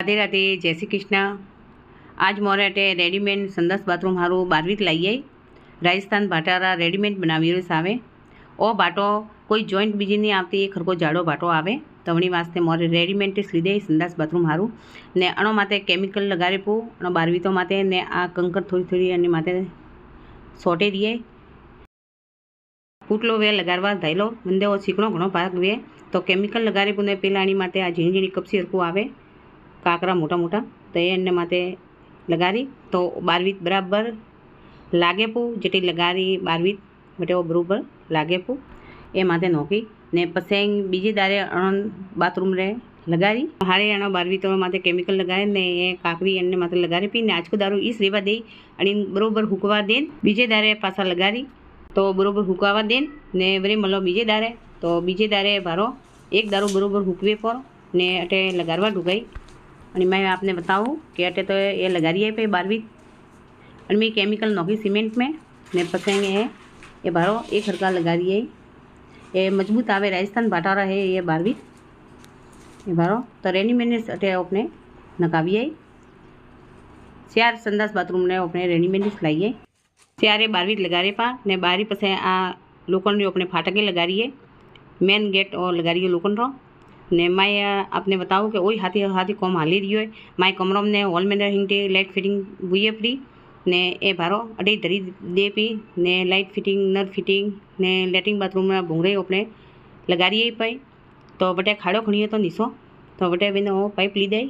राधे राधे, जय श्री कृष्ण। आज मोरे अटे रेडीमेड संदास बाथरूम हारू 12 लाई आई। राजस्थान भाटारा रेडीमेड बनाव्यो सावे। ओ भाटो कोई जॉइंट बीजी नहीं आती, खरको जाड़ो भाटो आवे तो वणी वास्ते मोरे रेडीमेड लीधे संदास बाथरूम हारू ने अणो माथे केमिकल लगाड़े पू अणो 12 तो माथे ने आ कंकर थोड़ी थोड़ी अने माथे सोटे दिए फूटलो वे लगाड़वा धायलो मंदे ओ चीकणो घणो भाग वे तो केमिकल लगाड़े पू ने पेला अणी माथे आ झीणी झीणी कपसी हरकू आवे काकरा मोटा मोटा तो एने माथे लगाड़ी तो 12 बराबर लागे पू जेटी लगाड़ी 12 बटे वो बराबर लागे पू ए माथे नोकी ने पछे बीजी दारे बाथरूम रे लगाड़ी हारे अणो 12 तो माथे केमिकल लगाए ने ए काकरी एने माथे लगाड़ी पी ने आजको दारू ईस रेवा दे अणी बराबर हुकवा दे बीजे दारे पासा लगाड़ी तो बराबर हुकवा दे ने वरी मलो बीजे दारे तो बीजे दारे भारो एक दारू बराबर हुकवे पर ने अटे लगाड़वा ढुकाई और मैं आपने बताऊँ कि अटे तो ये लगाड़िए पे 12 और मैं केमिकल नोकी सीमेंट में ने पसेंगे है ये भारो एक हरका लगा रही है ये मजबूत आवे राजस्थान भाटारा है ये 12 ये भारो तो रेडीमेड अटे अपने नकावीए 4 संदास बाथरूम ने अपने रेडीमेड लाइए 4 12 लगाड़े पा ने 12 पसे आ लोखंड अपने फाटके लगा रही है मेन गेट और लगा रही है लोखंड रो ने मैं आपने बताऊँ कि वही हाथी हाथी कम हाली रही है माई कमरों ने हॉल में हिंटे लाइट फिटिंग बुए पड़ी ने ए भारो अडे धरी दे पी ने लाइट फिटिंग नर फिटिंग ने लेट्रिन बाथरूम में भूंगरे अपने लगा रही पाई तो बटे खाड़ो खणीए तो नीसो तो बटे बिना वो पाइप ली दे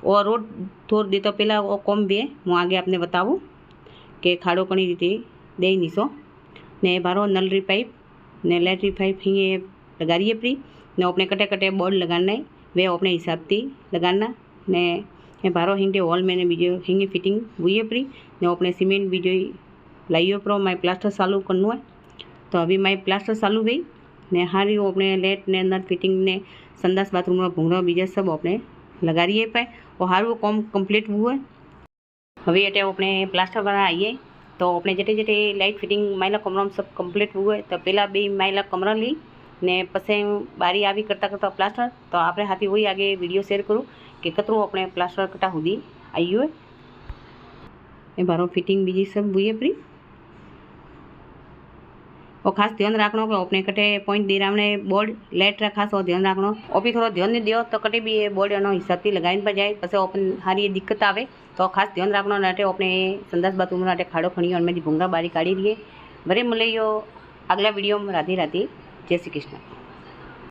और रोड थोड़ दे तो पहला वो कम बे हूँ आगे आपने बताऊँ कि खाड़ो खणी रीते दे नीसो ने भारो नल री पाइप ने लाइट पाइप ही लगा रही है पड़ी ने अपने कटे कटे बोर्ड लगाना है वे अपने हिसाब से लगाना ने ये भारो हिंगे हॉल में ने बीजो हिंगे फिटिंग हुई पड़ी ने अपने सीमेंट बीजो लाइयो प्रो माई प्लास्टर चालू करना है तो अभी माई प्लास्टर चालू गई ने हारी अपने लेट ने अंदर फिटिंग ने संदास बाथरूम में भूंगरा बीजा सब अपने लगा रही है पाए और हारू कॉम कम्प्लीट हुआ है हवे अटे अपने प्लास्टर वाला आइए तो अपने जटे जटे लाइट फिटिंग माइला कमरा में सब कम्प्लीट हुआ है तो पहला बे माइला कमरा ली ने पसे बारी आवी करता करता प्लास्टर तो आपणे हाथी वही आगे वीडियो शेर करूँ कि कतरू अपने प्लास्टर कटा सुधी आई है ए बारो फिटिंग बीजी सब हुई पड़ी और खास ध्यान रखना कि अपने कटे पॉइंट दे रहा बोर्ड लाइट रा खास और ध्यान रखना और भी थोड़ा ध्यान नहीं दियो तो कटे भी ये बोर्ड एनो हिसाब से लगाइन पर जाए पसे अपन हारी दिक्कत आवे तो खास ध्यान रखना नाटे अपने संदास बाथरूम नाटे खाड़ो खणी और मेरी भूंगा बारी काढ़ी रही है बरे मिले यो अगला वीडियो में राधे राधे जय श्री कृष्ण।